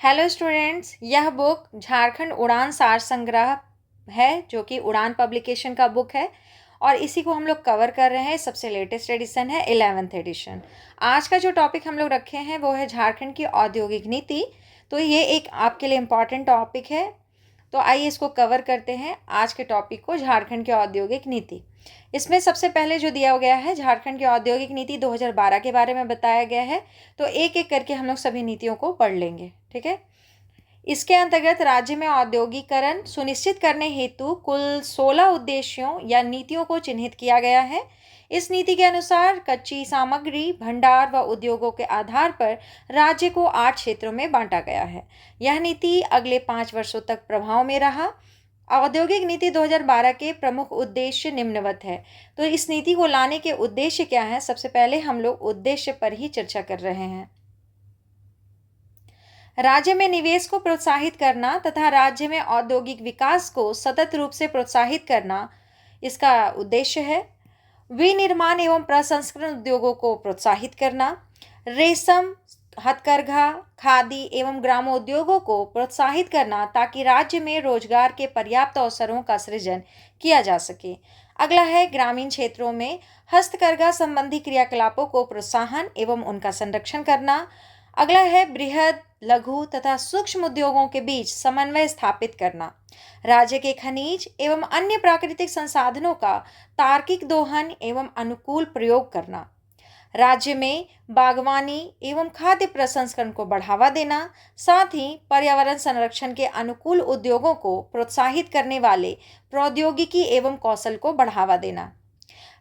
Hello students, यह book Jharkhand उड़ान सार संग्रह है जो कि उड़ान पब्लिकेशन का बुक है और इसी को हम लोग कवर कर रहे हैं। सबसे लेटेस्ट एडिशन है 11th एडिशन। आज का जो टॉपिक हम लोग रखे हैं वो है झारखंड की औद्योगिक नीति। तो ये एक आपके लिए इम्पॉर्टेंट टॉपिक है, तो आइए इसको कवर करते हैं। आज के टॉपिक को झारखंड की औद्योगिक नीति, इसमें सबसे पहले जो दिया गया है झारखंड की औद्योगिक नीति 2012 के बारे में बताया गया है। तो एक एक करके हम लोग सभी नीतियों को पढ़ लेंगे, ठीक है। इसके अंतर्गत राज्य में औद्योगिकरण सुनिश्चित करने हेतु कुल 16 उद्देश्यों या नीतियों को चिन्हित किया गया है। इस नीति के अनुसार कच्ची सामग्री भंडार व उद्योगों के आधार पर राज्य को 8 क्षेत्रों में बांटा गया है। यह नीति अगले 5 वर्षों तक प्रभाव में रहा। औद्योगिक नीति 2012 के प्रमुख उद्देश्य निम्नवत है। तो इस नीति को लाने के उद्देश्य क्या है, सबसे पहले हम लोग उद्देश्य पर ही चर्चा कर रहे हैं। राज्य में निवेश को प्रोत्साहित करना तथा राज्य में औद्योगिक विकास को सतत रूप से प्रोत्साहित करना इसका उद्देश्य है। विनिर्माण एवं प्रसंस्करण उद्योगों को प्रोत्साहित करना, रेशम, हथकरघा, खादी एवं ग्रामोद्योगों को प्रोत्साहित करना ताकि राज्य में रोजगार के पर्याप्त अवसरों का सृजन किया जा सके। अगला है ग्रामीण क्षेत्रों में हस्तकरघा संबंधी क्रियाकलापों को प्रोत्साहन एवं उनका संरक्षण करना। अगला है बृहद, लघु तथा सूक्ष्म उद्योगों के बीच समन्वय स्थापित करना। राज्य के खनिज एवं अन्य प्राकृतिक संसाधनों का तार्किक दोहन एवं अनुकूल प्रयोग करना। राज्य में बागवानी एवं खाद्य प्रसंस्करण को बढ़ावा देना, साथ ही पर्यावरण संरक्षण के अनुकूल उद्योगों को प्रोत्साहित करने वाले प्रौद्योगिकी एवं कौशल को बढ़ावा देना।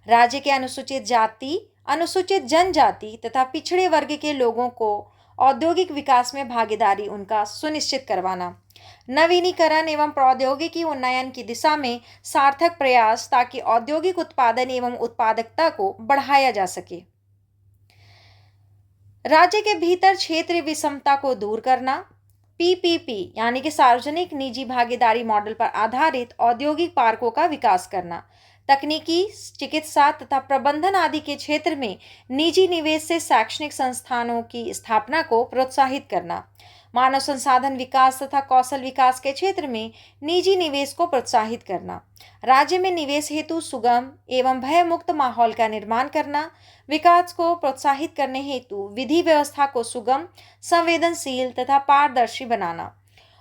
राज्य के अनुसूचित जाति, अनुसूचित जनजाति तथा पिछड़े वर्ग के लोगों को औद्योगिक विकास में भागीदारी उनका सुनिश्चित करवाना। नवीनीकरण एवं प्रौद्योगिकी उन्नयन की दिशा में सार्थक प्रयास ताकि औद्योगिक उत्पादन एवं उत्पादकता को बढ़ाया जा सके। राज्य के भीतर क्षेत्रीय विषमता को दूर करना। पीपीपी यानी कि सार्वजनिक निजी भागीदारी मॉडल पर आधारित औद्योगिक पार्कों का विकास करना। तकनीकी, चिकित्सा तथा प्रबंधन आदि के क्षेत्र में निजी निवेश से शैक्षणिक संस्थानों की स्थापना को प्रोत्साहित करना। मानव संसाधन विकास तथा कौशल विकास के क्षेत्र में निजी निवेश को प्रोत्साहित करना। राज्य में निवेश हेतु सुगम एवं भयमुक्त माहौल का निर्माण करना। विकास को प्रोत्साहित करने हेतु विधि व्यवस्था को सुगम, संवेदनशील तथा पारदर्शी बनाना।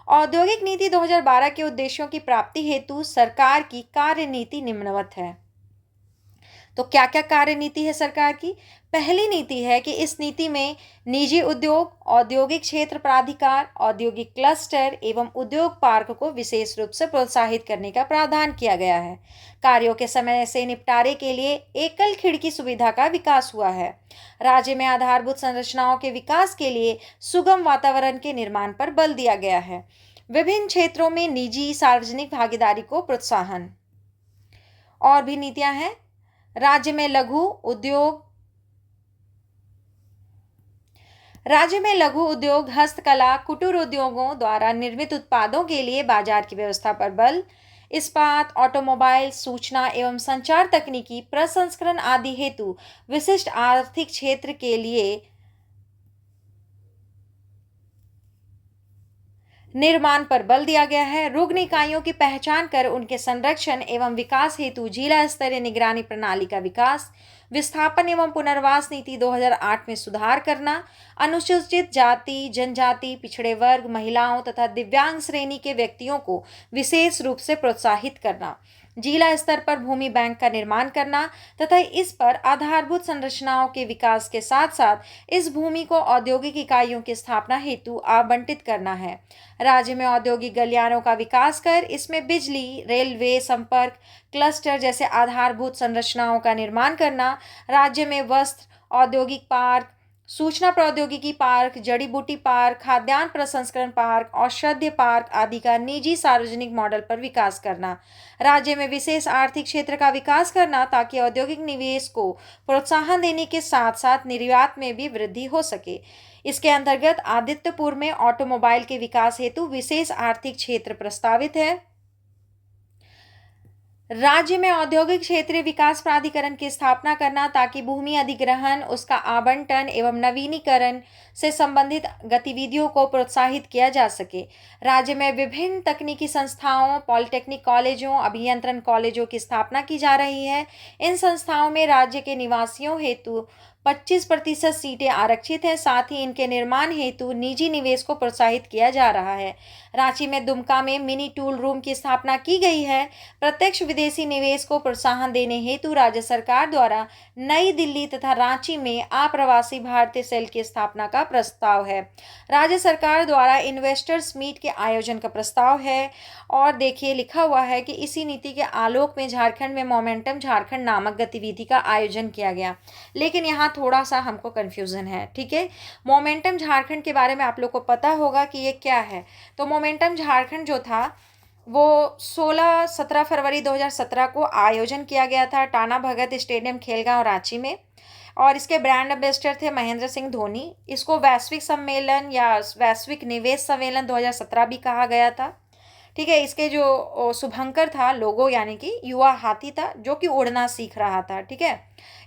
औद्योगिक नीति 2012 के उद्देश्यों की प्राप्ति हेतु सरकार की कार्य नीति निम्नवत है। तो क्या क्या कार्य नीति है सरकार की? पहली नीति है कि इस नीति में निजी उद्योग, औद्योगिक क्षेत्र प्राधिकार, औद्योगिक क्लस्टर एवं उद्योग पार्क को विशेष रूप से प्रोत्साहित करने का प्रावधान किया गया है। कार्यों के समय से निपटारे के लिए एकल खिड़की सुविधा का विकास हुआ है। राज्य में आधारभूत संरचनाओं के विकास के लिए सुगम वातावरण के निर्माण पर बल दिया गया है। विभिन्न क्षेत्रों में निजी सार्वजनिक भागीदारी को प्रोत्साहन। और भी नीतियां हैं। राज्य में लघु उद्योग, हस्तकला, कुटीर उद्योगों द्वारा निर्मित उत्पादों के लिए बाजार की व्यवस्था पर बल। इस्पात, ऑटोमोबाइल, सूचना एवं संचार तकनीकी, प्रसंस्करण आदि हेतु विशिष्ट आर्थिक क्षेत्र के लिए निर्माण पर बल दिया गया है। रुग्ण इकाइयों की पहचान कर उनके संरक्षण एवं विकास हेतु जिला स्तरीय निगरानी प्रणाली का विकास। विस्थापन एवं पुनर्वास नीति 2008 में सुधार करना। अनुसूचित जाति, जनजाति, पिछड़े वर्ग, महिलाओं तथा दिव्यांग श्रेणी के व्यक्तियों को विशेष रूप से प्रोत्साहित करना। जिला स्तर पर भूमि बैंक का निर्माण करना तथा इस पर आधारभूत संरचनाओं के विकास के साथ साथ इस भूमि को औद्योगिक इकाइयों की स्थापना हेतु आवंटित करना है। राज्य में औद्योगिक गलियारों का विकास कर इसमें बिजली, रेलवे संपर्क, क्लस्टर जैसे आधारभूत संरचनाओं का निर्माण करना। राज्य में वस्त्र, औद्योगिक पार्क, सूचना प्रौद्योगिकी पार्क, जड़ी बूटी पार्क, खाद्यान्न प्रसंस्करण पार्क, औषधीय पार्क आदि का निजी सार्वजनिक मॉडल पर विकास करना। राज्य में विशेष आर्थिक क्षेत्र का विकास करना ताकि औद्योगिक निवेश को प्रोत्साहन देने के साथ साथ निर्यात में भी वृद्धि हो सके। इसके अंतर्गत आदित्यपुर में ऑटोमोबाइल के विकास हेतु विशेष आर्थिक क्षेत्र प्रस्तावित है। राज्य में औद्योगिक क्षेत्रीय विकास प्राधिकरण की स्थापना करना ताकि भूमि अधिग्रहण, उसका आवंटन एवं नवीनीकरण से संबंधित गतिविधियों को प्रोत्साहित किया जा सके। राज्य में विभिन्न तकनीकी संस्थाओं, पॉलिटेक्निक कॉलेजों, अभियंत्रण कॉलेजों की स्थापना की जा रही है। इन संस्थाओं में राज्य के निवासियों हेतु 25% सीटें आरक्षित हैं। साथ ही इनके निर्माण हेतु निजी निवेश को प्रोत्साहित किया जा रहा है। रांची में दुमका में मिनी टूल रूम की स्थापना की गई है। प्रत्यक्ष विदेशी निवेश को प्रोत्साहन देने हेतु राज्य सरकार द्वारा नई दिल्ली तथा रांची में अप्रवासी भारतीय सेल की स्थापना का प्रस्ताव है। राज्य सरकार द्वारा इन्वेस्टर्स मीट के आयोजन का प्रस्ताव है। और देखिए लिखा हुआ है कि इसी नीति के आलोक में झारखंड में मोमेंटम झारखंड नामक गतिविधि का आयोजन किया गया। लेकिन यहाँ थोड़ा सा हमको कन्फ्यूज़न है, ठीक है। मोमेंटम झारखंड के बारे में आप लोग को पता होगा कि ये क्या है। तो मोमेंटम झारखंड जो था वो 16-17 फरवरी 2017 को आयोजन किया गया था टाना भगत स्टेडियम खेलगांव रांची में। और इसके ब्रांड एम्बेसडर थे महेंद्र सिंह धोनी। इसको वैश्विक सम्मेलन या वैश्विक निवेश सम्मेलन 2017 भी कहा गया था, ठीक है। इसके जो शुभंकर था लोगो यानी कि युवा हाथी था जो कि उड़ना सीख रहा था, ठीक है।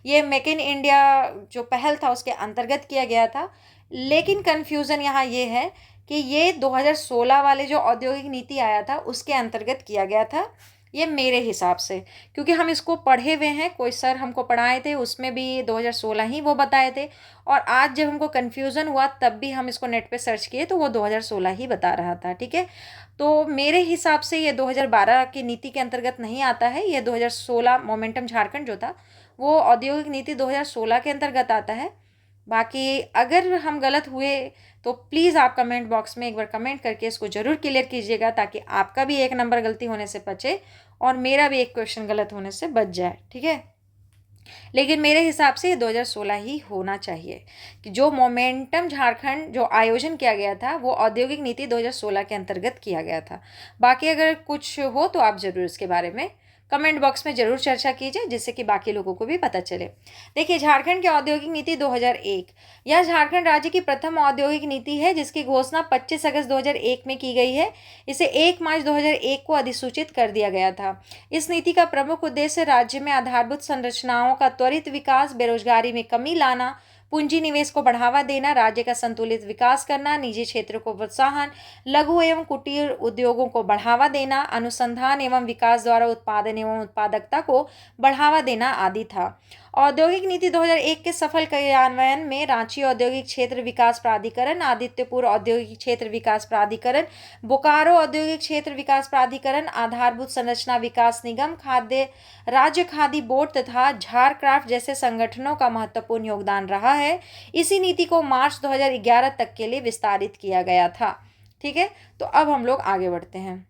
ये मेक इन इंडिया जो पहल था उसके अंतर्गत किया गया था। लेकिन कन्फ्यूज़न यहाँ ये है कि ये 2016 वाले जो औद्योगिक नीति आया था उसके अंतर्गत किया गया था, ये मेरे हिसाब से, क्योंकि हम इसको पढ़े हुए हैं। कोई सर हमको पढ़ाए थे, उसमें भी 2016 ही वो बताए थे। और आज जब हमको कन्फ्यूज़न हुआ तब भी हम इसको नेट पे सर्च किए तो वो 2016 ही बता रहा था, ठीक है। तो मेरे हिसाब से ये 2012 की नीति के अंतर्गत नहीं आता है। ये 2016 मोमेंटम झारखंड जो था वो औद्योगिक नीति 2016 के अंतर्गत आता है। बाकी अगर हम गलत हुए तो प्लीज़ आप कमेंट बॉक्स में एक बार कमेंट करके इसको ज़रूर क्लियर कीजिएगा, ताकि आपका भी 1 नंबर गलती होने से बचे और मेरा भी एक क्वेश्चन गलत होने से बच जाए, ठीक है। लेकिन मेरे हिसाब से ये 2016 ही होना चाहिए कि जो मोमेंटम झारखंड जो आयोजन किया गया था वो औद्योगिक नीति 2016 के अंतर्गत किया गया था। बाकी अगर कुछ हो तो आप ज़रूर इसके बारे में कमेंट बॉक्स में ज़रूर चर्चा कीजिए, जिससे कि बाकी लोगों को भी पता चले। देखिए, झारखंड की औद्योगिक नीति 2001, यह झारखंड राज्य की प्रथम औद्योगिक नीति है जिसकी घोषणा 25 अगस्त 2001 में की गई है। इसे 1 मार्च 2001 को अधिसूचित कर दिया गया था। इस नीति का प्रमुख उद्देश्य राज्य में आधारभूत संरचनाओं का त्वरित विकास, बेरोजगारी में कमी लाना, पूंजी निवेश को बढ़ावा देना, राज्य का संतुलित विकास करना, निजी क्षेत्र को प्रोत्साहन, लघु एवं कुटीर उद्योगों को बढ़ावा देना, अनुसंधान एवं विकास द्वारा उत्पादन एवं उत्पादकता को बढ़ावा देना आदि था। औद्योगिक नीति 2001 के सफल क्रियान्वयन में रांची औद्योगिक क्षेत्र विकास प्राधिकरण, आदित्यपुर औद्योगिक क्षेत्र विकास प्राधिकरण, बोकारो औद्योगिक क्षेत्र विकास प्राधिकरण, आधारभूत संरचना विकास निगम, खाद्य राज्य खादी बोर्ड तथा झारक्राफ्ट जैसे संगठनों का महत्वपूर्ण योगदान रहा है। इसी नीति को मार्च 2011 तक के लिए विस्तारित किया गया था, ठीक है। तो अब हम लोग आगे बढ़ते हैं।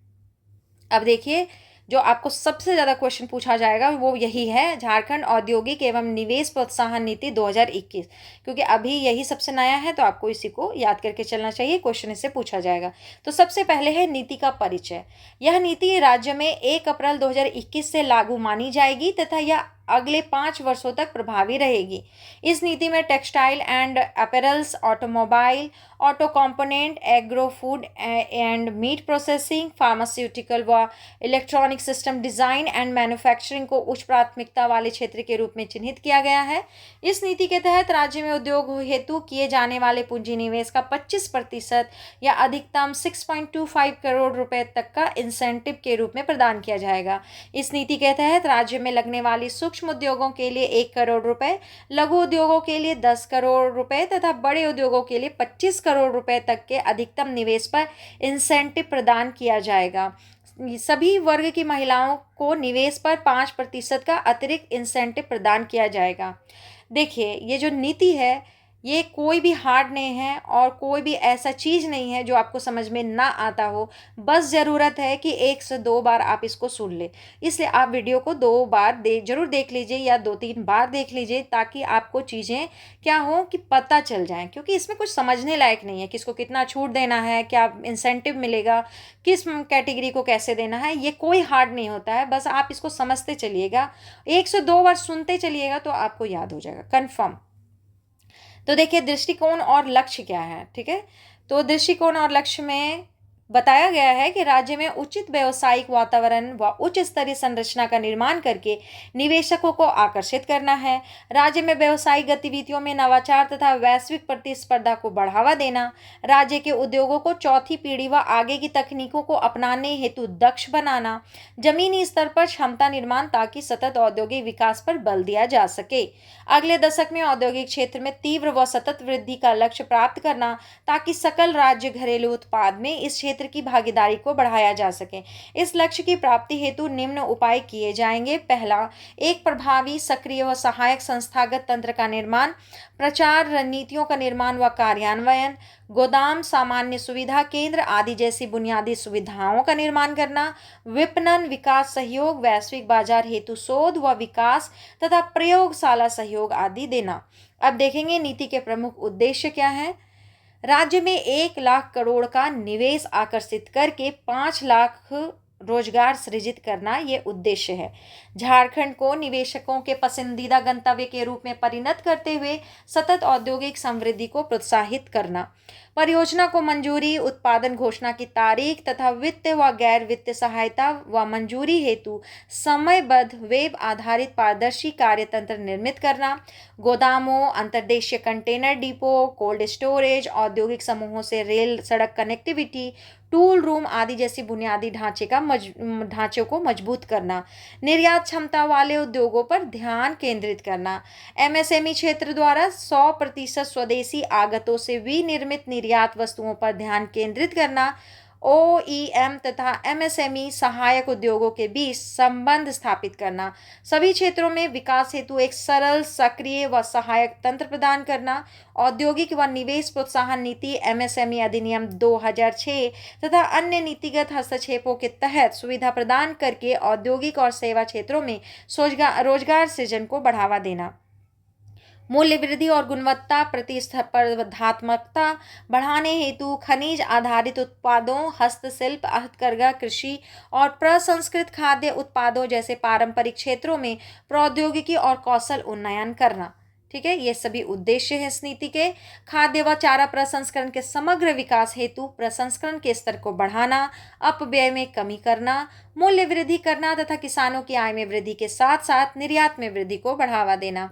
अब देखिए, जो आपको सबसे ज़्यादा क्वेश्चन पूछा जाएगा वो यही है, झारखंड औद्योगिक एवं निवेश प्रोत्साहन नीति 2021, क्योंकि अभी यही सबसे नया है तो आपको इसी को याद करके चलना चाहिए, क्वेश्चन इससे पूछा जाएगा। तो सबसे पहले है नीति का परिचय। यह नीति राज्य में 1 अप्रैल 2021 से लागू मानी जाएगी तथा यह अगले 5 वर्षों तक प्रभावी रहेगी। इस नीति में textile and apparels, automobile, auto component, agro food and meat processing, pharmaceutical व electronic system design and manufacturing को उच्च प्राथमिकता वाले क्षेत्र के रूप में चिन्हित किया गया है। इस नीति के तहत राज्य में उद्योग हेतु किए जाने वाले पूंजी निवेश का 25% या अधिकतम 6.25 करोड़ रुपए तक का इंसेंटिव के रूप में प्रदान किया जाएगा। इस नीति के तहत राज्य में लगने वाली सूक्ष्म उद्योगों के लिए 1 करोड़ रुपए, लघु उद्योगों के लिए 10 करोड़ रुपए तथा बड़े उद्योगों के लिए 25 करोड़ रुपए तक के अधिकतम निवेश पर इंसेंटिव प्रदान किया जाएगा। सभी वर्ग की महिलाओं को निवेश पर 5% का अतिरिक्त इंसेंटिव प्रदान किया जाएगा। देखिए, ये जो नीति है ये कोई भी हार्ड नहीं है और कोई भी ऐसा चीज़ नहीं है जो आपको समझ में ना आता हो। बस ज़रूरत है कि 1 से 2 बार आप इसको सुन ले। इसलिए आप वीडियो को 2 बार ज़रूर देख लीजिए या 2-3 बार देख लीजिए, ताकि आपको चीज़ें क्या हो कि पता चल जाएं। क्योंकि इसमें कुछ समझने लायक नहीं है, किसको कितना छूट देना है, क्या इंसेंटिव मिलेगा, किस कैटेगरी को कैसे देना है, ये कोई हार्ड नहीं होता है। बस आप इसको समझते चलिएगा, 1 से 2 बार सुनते चलिएगा तो आपको याद हो जाएगा कन्फर्म। तो देखिए, दृष्टिकोण और लक्ष्य क्या है, ठीक है। तो दृष्टिकोण और लक्ष्य में बताया गया है कि राज्य में उचित व्यावसायिक वातावरण व उच्च स्तरीय संरचना का निर्माण करके निवेशकों को आकर्षित करना है। राज्य में व्यावसायिक गतिविधियों में नवाचार तथा वैश्विक प्रतिस्पर्धा को बढ़ावा देना, राज्य के उद्योगों को चौथी पीढ़ी व आगे की तकनीकों को अपनाने हेतु दक्ष बनाना, जमीनी स्तर पर क्षमता निर्माण ताकि सतत औद्योगिक विकास पर बल दिया जा सके। अगले दशक में औद्योगिक क्षेत्र में तीव्र व सतत वृद्धि का लक्ष्य प्राप्त करना ताकि सकल राज्य घरेलू उत्पाद में इस क्षेत्र की भागीदारी को बढ़ाया जा सके। इस लक्ष्य की प्राप्ति हेतु निम्न उपाय किए जाएंगे। पहला, एक प्रभावी, सक्रिय व सहायक संस्थागत तंत्र का निर्माण, प्रचार रणनीतियों का निर्माण व कार्यान्वयन, गोदाम, सामान्य सुविधा केंद्र आदि जैसी बुनियादी सुविधाओं का निर्माण करना, विपणन विकास सहयोग, वैश्विक बाजार हेतु शोध व विकास तथा प्रयोगशाला सहयोग आदि देना। अब देखेंगे नीति के प्रमुख उद्देश्य क्या हैं। राज्य में 1 लाख करोड़ का निवेश आकर्षित करके 5 लाख रोजगार सृजित करना यह उद्देश्य है। झारखंड को निवेशकों के पसंदीदा गंतव्य के रूप में परिणत करते हुए सतत औद्योगिक समृद्धि को प्रोत्साहित करना। परियोजना को मंजूरी, उत्पादन घोषणा की तारीख तथा वित्त व गैर वित्तीय सहायता व मंजूरी हेतु समयबद्ध वेब आधारित पारदर्शी कार्यतंत्र निर्मित करना। गोदामों, अंतर्देशीय कंटेनर डिपो, कोल्ड स्टोरेज, औद्योगिक समूहों से रेल सड़क कनेक्टिविटी, टूल रूम आदि जैसी बुनियादी ढांचों को मजबूत करना। निर्यात क्षमता वाले उद्योगों पर ध्यान केंद्रित करना। एमएसएमई क्षेत्र द्वारा 100% स्वदेशी आगतों से विनिर्मित निर्यात वस्तुओं पर ध्यान केंद्रित करना। ओईएम तथा एमएसएमई सहायक उद्योगों के बीच संबंध स्थापित करना। सभी क्षेत्रों में विकास हेतु एक सरल, सक्रिय व सहायक तंत्र प्रदान करना। औद्योगिक व निवेश प्रोत्साहन नीति एमएसएमई अधिनियम 2006 तथा अन्य नीतिगत हस्तक्षेपों के तहत सुविधा प्रदान करके औद्योगिक और सेवा क्षेत्रों में रोजगार सृजन को बढ़ावा देना। मूल्य वृद्धि और गुणवत्ता प्रतिस्पर्धात्मकता बढ़ाने हेतु खनिज आधारित उत्पादों, हस्तशिल्प, हथकरघा, कृषि और प्रसंस्कृत खाद्य उत्पादों जैसे पारंपरिक क्षेत्रों में प्रौद्योगिकी और कौशल उन्नयन करना। ठीक है, ये सभी उद्देश्य हैं इस नीति के। खाद्य व चारा प्रसंस्करण के समग्र विकास हेतु प्रसंस्करण के स्तर को बढ़ाना, अपव्यय में कमी करना, मूल्य वृद्धि करना तथा किसानों की आय में वृद्धि के साथ साथ निर्यात में वृद्धि को बढ़ावा देना।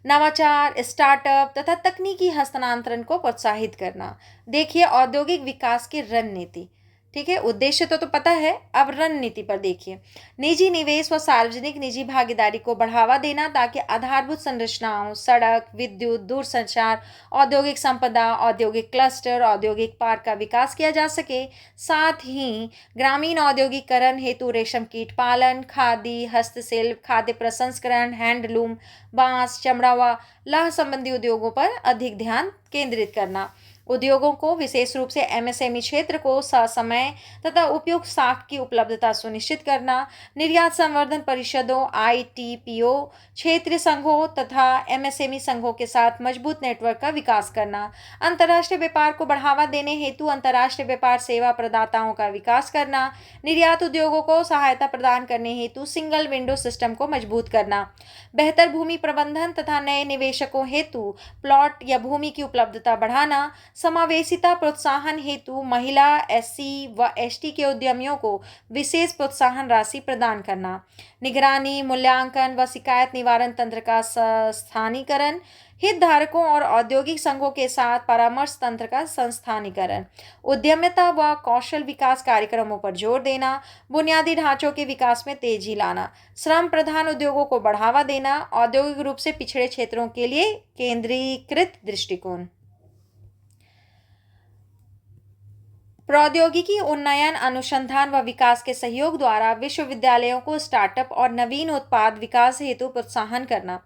नवाचार, स्टार्टअप तथा तकनीकी हस्तांतरण को प्रोत्साहित करना। देखिए औद्योगिक विकास की रणनीति। ठीक है, उद्देश्य तो पता है, अब रणनीति पर देखिए। निजी निवेश व सार्वजनिक निजी भागीदारी को बढ़ावा देना ताकि आधारभूत संरचनाओं, सड़क, विद्युत, दूरसंचार, औद्योगिक संपदा, औद्योगिक क्लस्टर, औद्योगिक पार्क का विकास किया जा सके। साथ ही ग्रामीण औद्योगिकरण हेतु रेशम कीट पालन, खादी, हस्तशिल्प, खाद्य प्रसंस्करण, हैंडलूम, बांस, चमड़ा व लौह संबंधी उद्योगों पर अधिक ध्यान केंद्रित करना। उद्योगों को विशेष रूप से एमएसएमई क्षेत्र को ससमय तथा उपयुक्त साख की उपलब्धता सुनिश्चित करना। निर्यात संवर्धन परिषदों, आईटीपीओ, क्षेत्रीय संघों तथा एमएसएमई संघों के साथ मजबूत नेटवर्क का विकास करना। अंतर्राष्ट्रीय व्यापार को बढ़ावा देने हेतु अंतर्राष्ट्रीय व्यापार सेवा प्रदाताओं का विकास करना। निर्यात उद्योगों को सहायता प्रदान करने हेतु सिंगल विंडो सिस्टम को मजबूत करना। बेहतर भूमि प्रबंधन तथा नए निवेशकों हेतु प्लॉट या भूमि की उपलब्धता बढ़ाना। समावेशिता प्रोत्साहन हेतु महिला, एससी व एसटी के उद्यमियों को विशेष प्रोत्साहन राशि प्रदान करना। निगरानी, मूल्यांकन व शिकायत निवारण तंत्र का स्थानीकरण। हितधारकों और औद्योगिक संघों के साथ परामर्श तंत्र का संस्थानीकरण। उद्यमिता व कौशल विकास कार्यक्रमों पर जोर देना। बुनियादी ढांचों के विकास में तेजी लाना। श्रम प्रधान उद्योगों को बढ़ावा देना। औद्योगिक रूप से पिछड़े क्षेत्रों के लिए केंद्रीकृत दृष्टिकोण। प्रौद्योगिकी उन्नयन, अनुसंधान व विकास के सहयोग द्वारा विश्वविद्यालयों को स्टार्टअप और नवीन उत्पाद विकास हेतु प्रोत्साहन करना।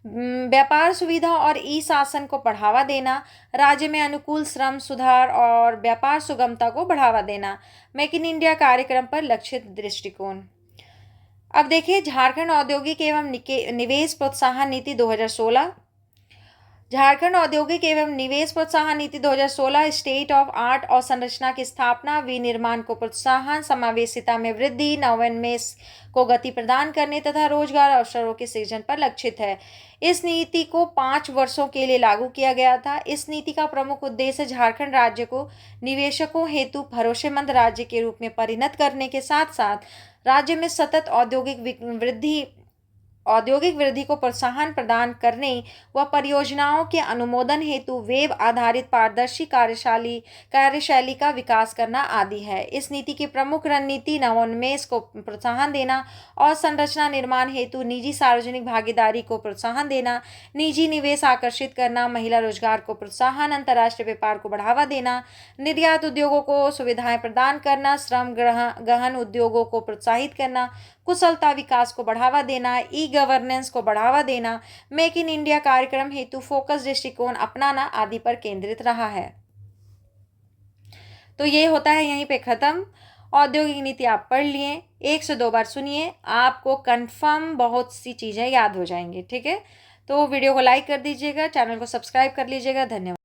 व्यापार सुविधा और ई शासन को बढ़ावा देना। राज्य में अनुकूल श्रम सुधार और व्यापार सुगमता को बढ़ावा देना। मेक इन इंडिया कार्यक्रम पर लक्षित दृष्टिकोण। अब देखिए झारखंड औद्योगिक एवं निवेश प्रोत्साहन नीति 2016। झारखंड औद्योगिक एवं निवेश प्रोत्साहन नीति 2016 स्टेट ऑफ आर्ट और संरचना की स्थापना, विनिर्माण को प्रोत्साहन, समावेशिता में वृद्धि, नवोन्मेष को गति प्रदान करने तथा रोजगार अवसरों के सृजन पर लक्षित है। इस नीति को 5 वर्षों के लिए लागू किया गया था। इस नीति का प्रमुख उद्देश्य झारखंड राज्य को निवेशकों हेतु भरोसेमंद राज्य के रूप में परिणत करने के साथ साथ राज्य में सतत औद्योगिक वृद्धि को प्रोत्साहन प्रदान करने व परियोजनाओं के अनुमोदन हेतु वेब आधारित पारदर्शी कार्यशैली का विकास करना आदि है। इस नीति की प्रमुख रणनीति नवोन्मेष को प्रोत्साहन देना और संरचना निर्माण हेतु निजी सार्वजनिक भागीदारी को प्रोत्साहन देना, निजी निवेश आकर्षित करना, महिला रोजगार को प्रोत्साहन, अंतर्राष्ट्रीय व्यापार को बढ़ावा देना, निर्यात उद्योगों को सुविधाएं प्रदान करना, श्रम गहन उद्योगों को प्रोत्साहित करना, कुशलता विकास को बढ़ावा देना, ई गवर्नेंस को बढ़ावा देना, मेक इन इंडिया कार्यक्रम हेतु फोकस दृष्टिकोण अपनाना आदि पर केंद्रित रहा है। तो ये होता है यहीं पे खत्म। औद्योगिक नीति आप पढ़ लिए, 1 से 2 बार सुनिए, आपको कंफर्म बहुत सी चीज़ें याद हो जाएंगी। ठीक है, तो वीडियो को लाइक कर दीजिएगा, चैनल को सब्सक्राइब कर लीजिएगा। धन्यवाद।